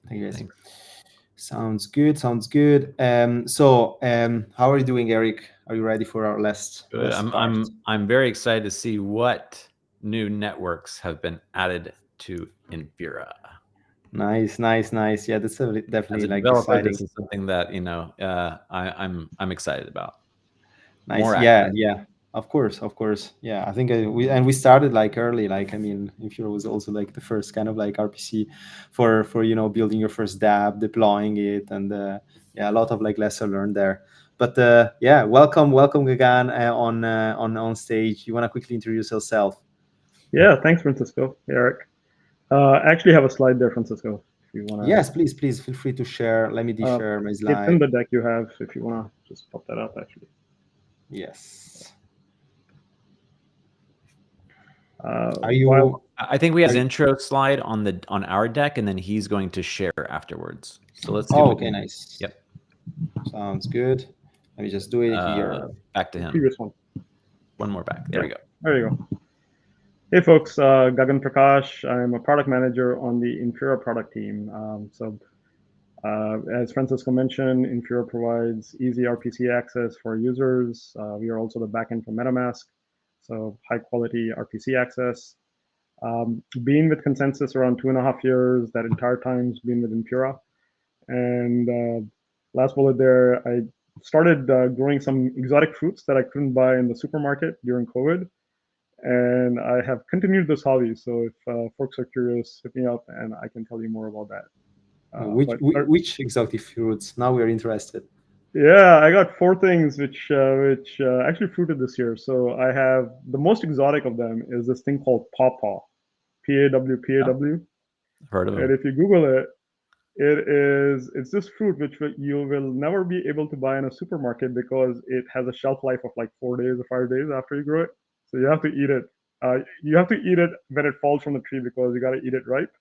Thank you guys. Sounds good. So how are you doing, Eric? Are you ready for our last? Good. I'm very excited to see what new networks have been added to Infura. Nice. Yeah, that's definitely like developer, exciting. this is something that I'm excited about. Nice. Yeah. Of course. Yeah, I think we started like early. Like, I mean, Infura was also like the first kind of like RPC for building your first dApp, deploying it, and a lot of like lesson learned there. But welcome Gagan on stage. You want to quickly introduce yourself? Yeah, thanks, Francisco. Eric. I actually have a slide there, Francisco. If you want to. Yes, please feel free to share. Let me share my slide. It's in the deck you have. If you want to just pop that up, actually. Yes. Are you? I think we have an intro slide on our deck, and then he's going to share afterwards. So let's. Okay, nice. Yep. Sounds good. Let me just do it here. Back to him. Previous one. One more back. There we go. There you go. Hey folks, Gagan Prakash. I'm a product manager on the Infura product team. As Francisco mentioned, Infura provides easy RPC access for users. We are also the backend for MetaMask, so high quality RPC access. Been with Consensus around 2.5 years. That entire time's been with Infura. And last bullet there, I started growing some exotic fruits that I couldn't buy in the supermarket during COVID. And I have continued this hobby. So if folks are curious, hit me up and I can tell you more about that. Which exotic fruits? Now we're interested. Yeah, I got 4 things which actually fruited this year. So I have the most exotic of them is this thing called pawpaw, P-A-W. Heard of And them. if you Google it, it's this fruit which you will never be able to buy in a supermarket because it has a shelf life of like 4 days or 5 days after you grow it. So you have to eat it. You have to eat it when it falls from the tree because you got to eat it ripe.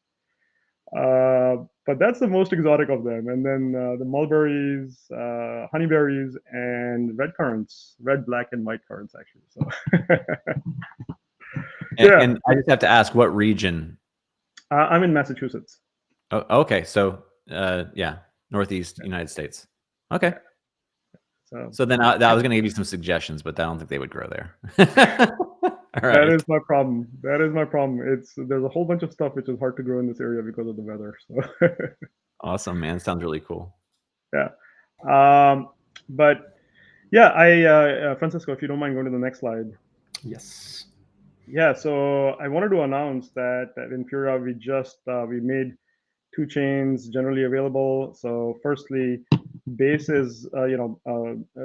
But that's the most exotic of them. And then the mulberries, honeyberries, and red currants, red, black, and white currants, actually. So, yeah. And I just have to ask, what region? I'm in Massachusetts. Oh, okay. So, yeah, Northeast United States. Okay. So then I was going to give you some suggestions, but I don't think they would grow there. All right. That is my problem. There's a whole bunch of stuff which is hard to grow in this area because of the weather. So Awesome, man. Sounds really cool. yeah. But yeah, Francisco, if you don't mind going to the next slide. Yes. Yeah. So I wanted to announce that at Infura we made 2 chains generally available. So firstly, Base is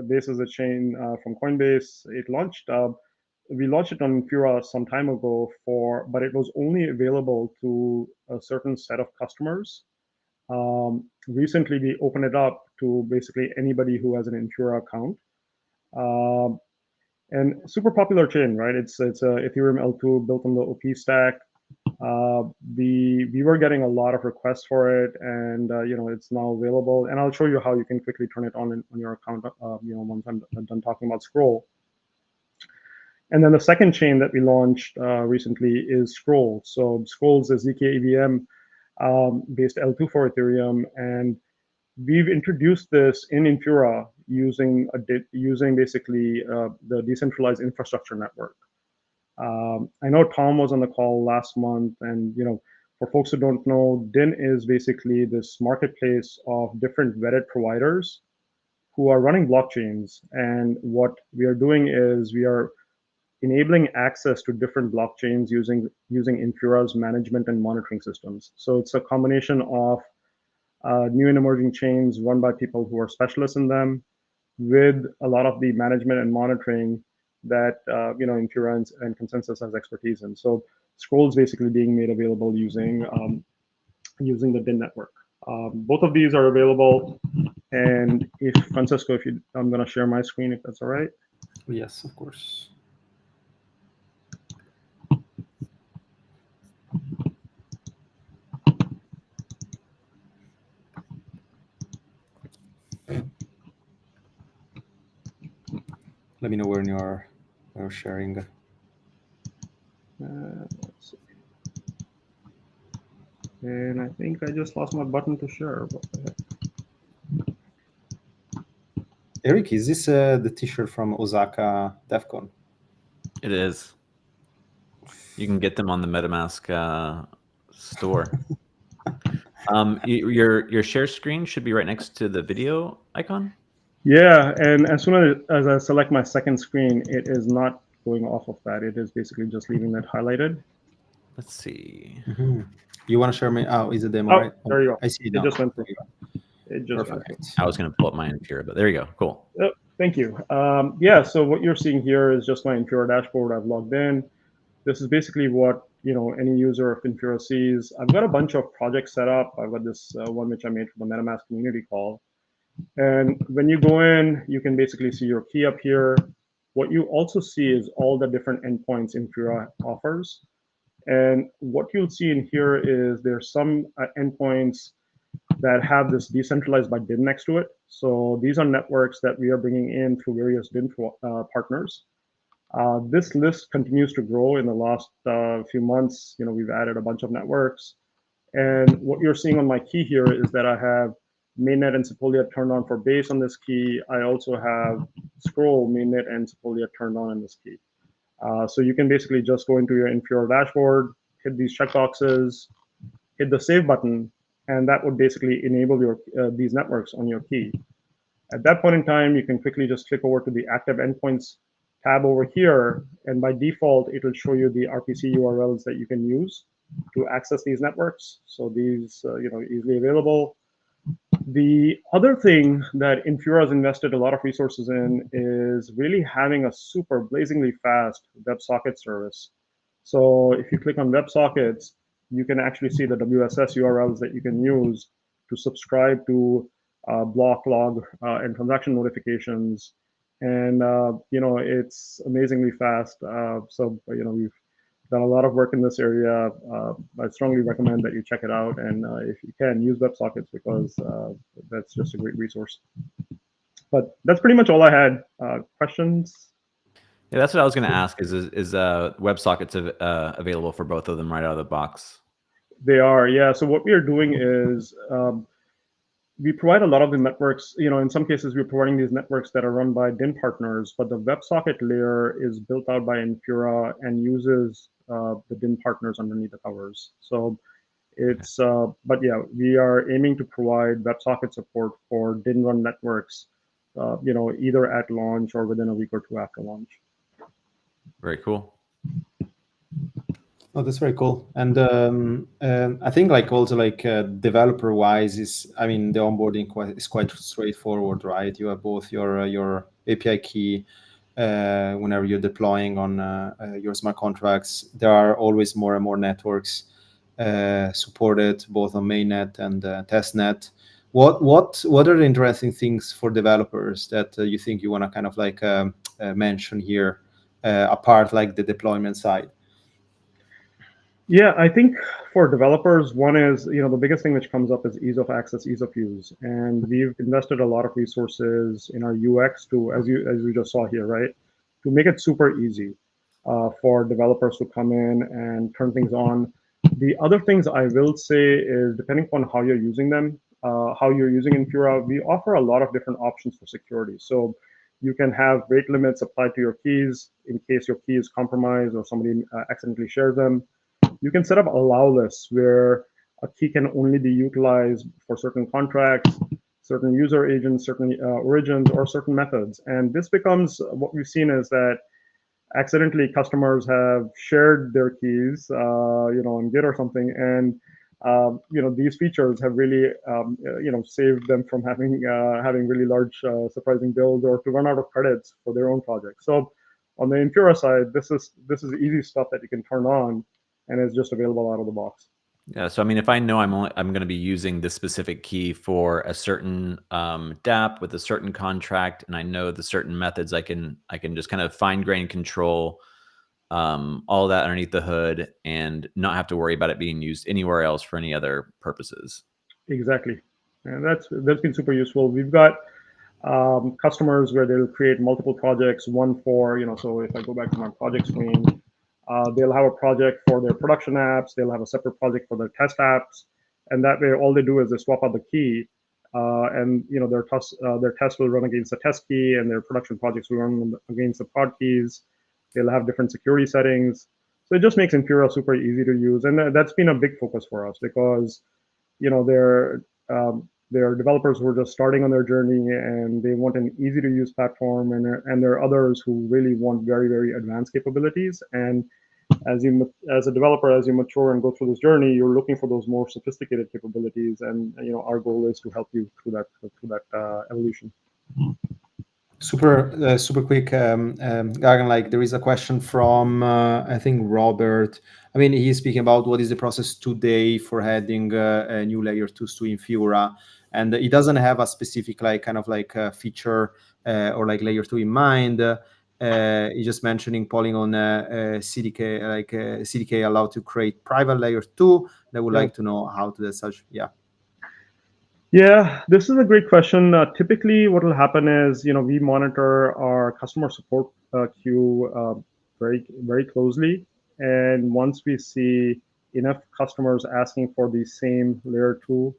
Base is a chain from Coinbase. It launched. We launched it on Infura some time ago but it was only available to a certain set of customers. Recently, we opened it up to basically anybody who has an Infura account. And super popular chain, right? It's a Ethereum L2 built on the OP stack. We were getting a lot of requests for it, and it's now available. And I'll show you how you can quickly turn it on your account. Once I'm done talking about Scroll. And then the second chain that we launched recently is Scroll. So Scrolls is zk EVM based L2 for Ethereum, and we've introduced this in Infura using basically the decentralized infrastructure network. I know Tom was on the call last month, and for folks who don't know, DIN is basically this marketplace of different vetted providers who are running blockchains. And what we are doing is we are enabling access to different blockchains using Infura's management and monitoring systems. So it's a combination of new and emerging chains run by people who are specialists in them, with a lot of the management and monitoring that Infura and Consensus has expertise in. So Scroll is basically being made available using the DIN network. Both of these are available. And if Francisco, I'm going to share my screen if that's all right. Yes, of course. Let me know when you're sharing. Let's see. And I think I just lost my button to share. What the heck? Eric, is this the T-shirt from Osaka DevCon? It is. You can get them on the MetaMask store. Your share screen should be right next to the video icon. Yeah, and as soon as I select my second screen, it is not going off of that. It is basically just leaving that highlighted. Let's see. Mm-hmm. You want to share me? Oh, is it demo, Oh, right? there you go. I see it It now. just went through. It just Perfect. went through. I was going to pull up my Infura, but there you go. Cool. Thank you. Yeah, so what you're seeing here is just my Infura dashboard. I've logged in. This is basically what any user of Infura sees. I've got a bunch of projects set up. I've got this one which I made for the MetaMask community call. And when you go in, you can basically see your key up here. What you also see is all the different endpoints Infura offers. And what you'll see in here is there's some endpoints that have this decentralized by DIN next to it. So these are networks that we are bringing in through various DIN partners. This list continues to grow in the last few months. We've added a bunch of networks. And what you're seeing on my key here is that I have mainnet and Sepolia turned on for base on this key. I also have scroll, mainnet, and Sepolia turned on this key. So you can basically just go into your Infura dashboard, hit these checkboxes, hit the save button, and that would basically enable your these networks on your key. At that point in time, you can quickly just click over to the active endpoints tab over here, and by default, it will show you the RPC URLs that you can use to access these networks. So these, easily available. The other thing that Infura has invested a lot of resources in is really having a super blazingly fast WebSocket service. So if you click on WebSockets, you can actually see the WSS URLs that you can use to subscribe to block, log, and transaction notifications. And, it's amazingly fast. So we've done a lot of work in this area. I strongly recommend that you check it out. And if you can, use WebSockets because that's just a great resource. But that's pretty much all I had. Questions? Yeah, that's what I was going to ask. Is WebSockets available for both of them right out of the box? They are, yeah. So what we are doing is we provide a lot of the networks. In some cases, we're providing these networks that are run by DIN partners, but the WebSocket layer is built out by Infura and uses the DIN partners underneath the covers. So it's, but yeah, we are aiming to provide WebSocket support for DIN run networks, either at launch or within a week or two after launch. Very cool. Oh, that's very cool. And I think also developer wise the onboarding is quite straightforward, right? You have both your API key whenever you're deploying on your smart contracts. There are always more and more networks supported both on mainnet and testnet. What are the interesting things for developers that you think you want to kind of mention here apart the deployment side? Yeah, I think for developers, one is, the biggest thing which comes up is ease of access, ease of use. And we've invested a lot of resources in our UX to, as you just saw here, right, to make it super easy for developers to come in and turn things on. The other things I will say is, depending on how you're using them, how you're using Infura, we offer a lot of different options for security. So you can have rate limits applied to your keys in case your key is compromised or somebody accidentally shares them. You can set up allow lists where a key can only be utilized for certain contracts, certain user agents, certain origins, or certain methods. And this becomes, what we've seen is that accidentally customers have shared their keys, on Git or something, and these features have really, saved them from having really large surprising bills or to run out of credits for their own projects. So on the Infura side, this is easy stuff that you can turn on, and it's just available out of the box. Yeah. So if I know I'm going to be using this specific key for a certain DApp with a certain contract, and I know the certain methods, I can just kind of fine grain control all that underneath the hood and not have to worry about it being used anywhere else for any other purposes. Exactly, and that's been super useful. We've got customers where they'll create multiple projects, one for, so if I go back to my project screen, they'll have a project for their production apps, they'll have a separate project for their test apps, and that way all they do is they swap out the key, and their test will run against the test key, and their production projects will run against the prod keys. They'll have different security settings, so it just makes Infura super easy to use, and that's been a big focus for us because there are developers who are just starting on their journey and they want an easy to use platform, and there are others who really want very, very advanced capabilities. And as a developer, as you mature and go through this journey, you're looking for those more sophisticated capabilities, and our goal is to help you through that evolution. Super quick, Gagan, there is a question from, I think, Robert. He's speaking about what is the process today for adding a new layer 2 to Infura. And he doesn't have a specific feature or layer 2 in mind. He's just mentioning Polygon CDK, CDK allowed to create private layer 2. They would like to know how to do such. Yeah. Yeah, this is a great question. Typically, what will happen is, we monitor our customer support queue very closely, and once we see enough customers asking for the same layer two,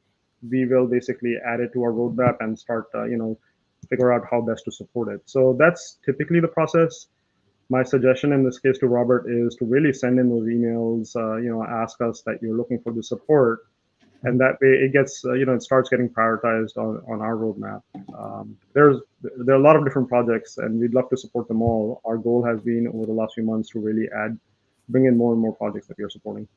we will basically add it to our roadmap and start, figure out how best to support it. So that's typically the process. My suggestion in this case to Robert is to really send in those emails, ask us that you're looking for the support, and that way it gets it starts getting prioritized on our roadmap. There are a lot of different projects, and we'd love to support them all. Our goal has been over the last few months to really bring in more and more projects that we are supporting.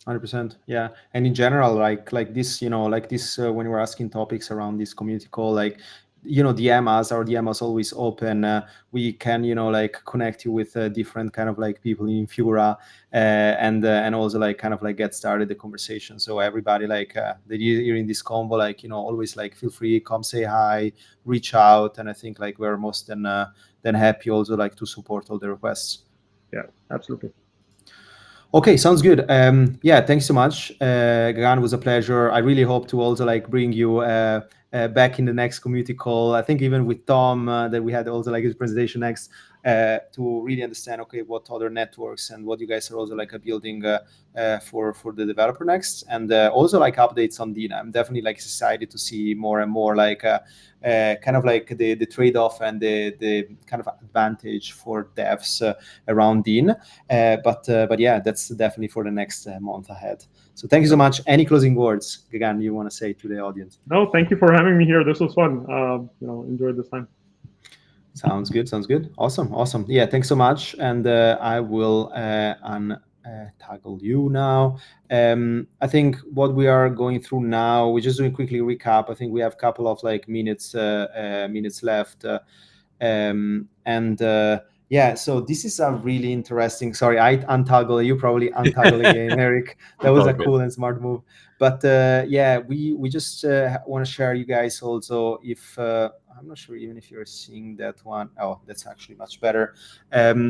100%. Yeah. And in general, like this, when we're asking topics around this community call, like, DM us. Our DM is always open. We can, like connect you with different kind of like people in Fura, and also like kind of like get started the conversation. So everybody like that you're in this combo, like, always like feel free, come say hi, reach out. And I think like we're most than happy also like to support all the requests. Yeah, absolutely. Okay, sounds good. Yeah, thanks so much, Gagan. It was a pleasure. I really hope to also like bring you back in the next community call. I think even with Tom that we had also like his presentation next to really understand what other networks and what you guys are also like building for the developer next, and also like updates on Dina. I'm definitely like excited to see more and more like kind of like the trade-off and the kind of advantage for devs around Dean. But yeah, that's definitely for the next month ahead. So thank you so much. Any closing words, Gagan, you want to say to the audience? No, thank you for having me here. This was fun. Enjoyed this time. Sounds good. Sounds good. Awesome. Yeah, thanks so much. And I will untoggle you now. I think what we are going through now, we're just doing quickly recap. I think we have a couple of like minutes left. Yeah, so this is a really interesting. Sorry, I untoggle. You probably untoggle again, Eric. That was a cool and smart move. But yeah, we just want to share you guys also. If I'm not sure even if you're seeing that one. Oh, that's actually much better.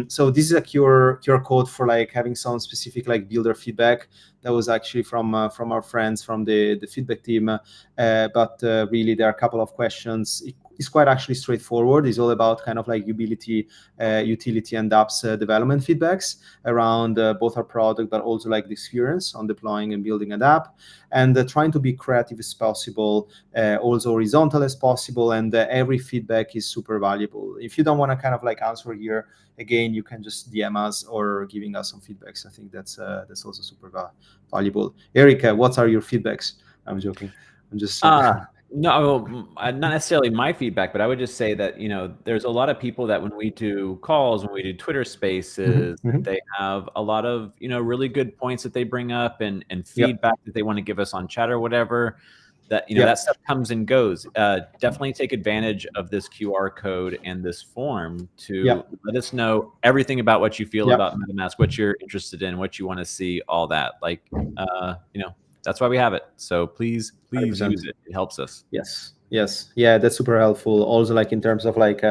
So this is a QR code for like having some specific like builder feedback. That was actually from our friends from the feedback team. But really, there are a couple of questions. It's quite actually straightforward. It's all about kind of like utility and apps development feedbacks around both our product, but also like the experience on deploying and building an app, and trying to be creative as possible, also horizontal as possible. And every feedback is super valuable. If you don't want to kind of like answer here, again, you can just DM us or giving us some feedbacks. I think that's also super valuable. Eric, what are your feedbacks? I'm joking. I'm just no, not necessarily my feedback, but I would just say that, there's a lot of people that when we do calls, when we do Twitter spaces, they have a lot of, really good points that they bring up and feedback that they want to give us on chat or whatever. That, that stuff comes and goes. Definitely take advantage of this QR code and this form to let us know everything about what you feel about MetaMask, what you're interested in, what you want to see, all that. Like, that's why we have it. So please 100%. Use it. It helps us. Yes. Yeah, that's super helpful. Also, like in terms of like,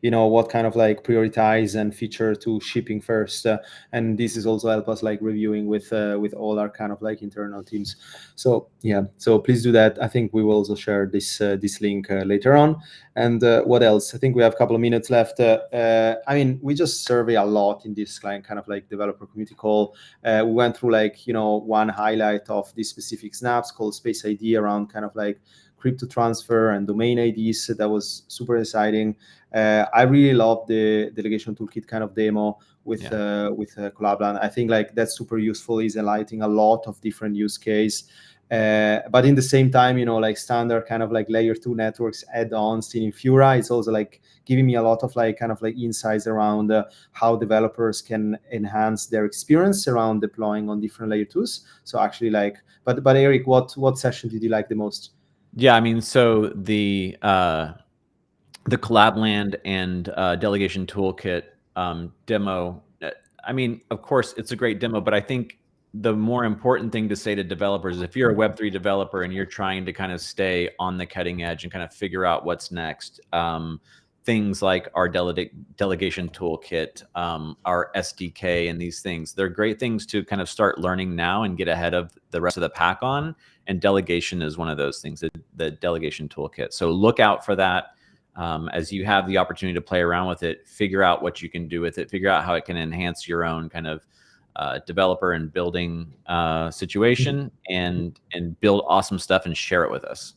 what kind of like prioritize and feature to shipping first. And this is also help us like reviewing with all our kind of like internal teams. So yeah, so please do that. I think we will also share this link later on. And what else? I think we have a couple of minutes left. I mean, we just survey a lot in this kind of like developer community call. We went through like, one highlight of this specific snaps called Space ID around kind of like crypto transfer and domain IDs. That was super exciting. I really love the delegation toolkit kind of demo with Collabland. I think like that's super useful. Is enlightening a lot of different use case. But in the same time, like standard kind of like layer 2 networks add-ons in Fura, it's also like giving me a lot of like kind of like insights around how developers can enhance their experience around deploying on different layer 2s. So actually like, but Eric, what session did you like the most? Yeah, I mean, so the Collabland and delegation toolkit demo. I mean, of course, it's a great demo, but I think the more important thing to say to developers is if you're a Web3 developer and you're trying to kind of stay on the cutting edge and kind of figure out what's next, things like our delegation toolkit, our SDK, and these things. They're great things to kind of start learning now and get ahead of the rest of the pack on. And delegation is one of those things, the delegation toolkit. So look out for that. As you have the opportunity to play around with it, figure out what you can do with it, figure out how it can enhance your own kind of developer and building situation, and build awesome stuff and share it with us.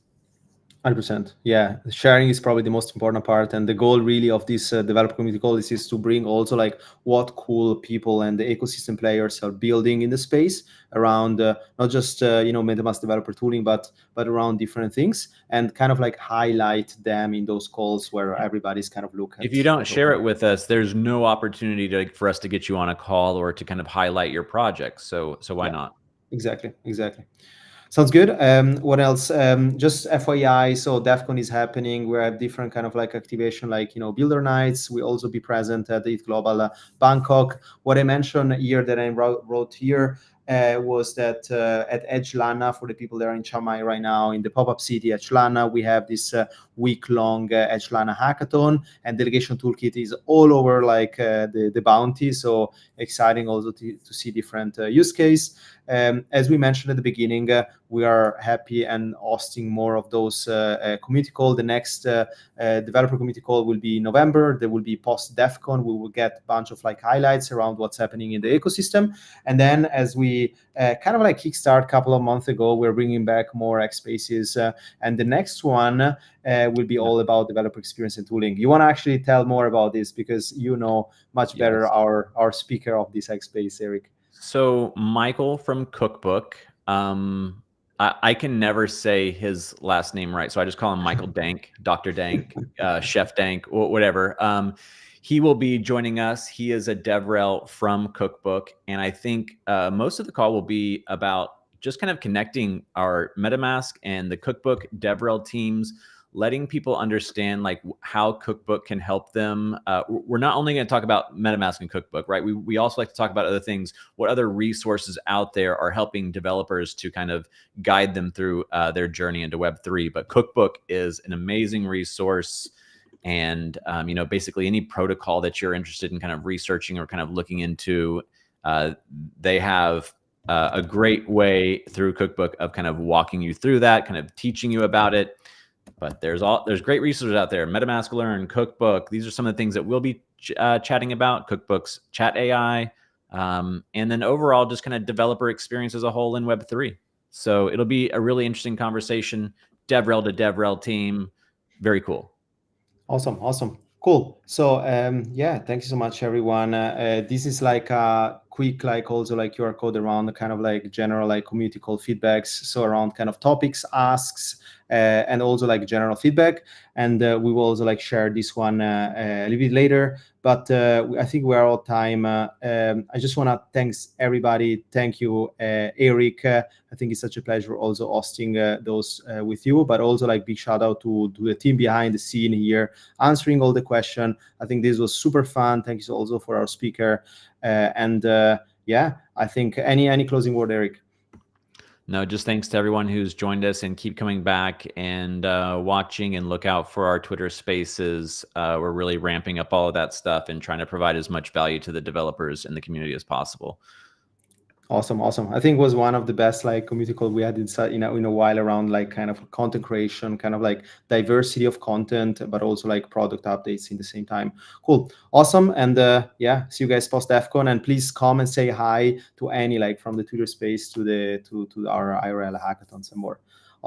100%. Yeah, sharing is probably the most important part, and the goal really of this developer community call is to bring also like what cool people and the ecosystem players are building in the space around not just MetaMask developer tooling, but around different things, and kind of like highlight them in those calls where everybody's kind of looking. If you don't share it with us, there's no opportunity for us to get you on a call or to kind of highlight your project. So why not? Exactly. Sounds good. What else? Just FYI, so DEF CON is happening. We have different kind of like activation, like, Builder Nights. We also be present at the Global Bangkok. What I mentioned here that I wrote here was that at Edge Lana, for the people that are in Chiang Mai right now, in the pop-up city Edge Lana, we have this week-long Edge Lana hackathon, and Delegation Toolkit is all over like the bounty. So exciting also to see different use case. As we mentioned at the beginning, we are happy and hosting more of those community call. The next developer community call will be in November. There will be post DEF CON. We will get a bunch of like highlights around what's happening in the ecosystem. And then as we kind of like kickstart a couple of months ago, we're bringing back more X Spaces. And the next one will be all about developer experience and tooling. You want to actually tell more about this because you know much better our speaker of this X Space, Eric. So Michael from Cookbook, I can never say his last name right, so I just call him Michael Dank, Dr. Dank, Chef Dank, whatever. He will be joining us. He is a DevRel from Cookbook, and I think most of the call will be about just kind of connecting our MetaMask and the Cookbook DevRel teams, letting people understand like how Cookbook can help them. We're not only going to talk about MetaMask and Cookbook, right? We also like to talk about other things, what other resources out there are helping developers to kind of guide them through their journey into Web3. But Cookbook is an amazing resource. And, basically any protocol that you're interested in kind of researching or kind of looking into, they have a great way through Cookbook of kind of walking you through that, kind of teaching you about it. But there's great resources out there. MetaMask Learn, Cookbook. These are some of the things that we'll be chatting about. Cookbook's Chat AI, and then overall just kind of developer experience as a whole in Web3. So it'll be a really interesting conversation. DevRel to DevRel team, very cool. Awesome. Cool. So thank you so much, everyone. This is like a quick, like also like QR code around the kind of like general like community call feedbacks. So around kind of topics, asks, and also like general feedback. And we will also like share this one a little bit later. But I think we're out of time. I just want to thanks everybody. Thank you, Eric. I think it's such a pleasure also hosting those with you, but also like big shout out to the team behind the scene here, answering all the questions. I think this was super fun. Thank you also for our speaker. I think any closing word, Eric? No, just thanks to everyone who's joined us, and keep coming back and watching, and look out for our Twitter spaces. We're really ramping up all of that stuff and trying to provide as much value to the developers in the community as possible. Awesome. I think it was one of the best like community call we had in a while around like kind of content creation, kind of like diversity of content, but also like product updates in the same time. Cool. Awesome. And see you guys post DEF CON, and please come and say hi to any like from the Twitter space to our IRL hackathons and more.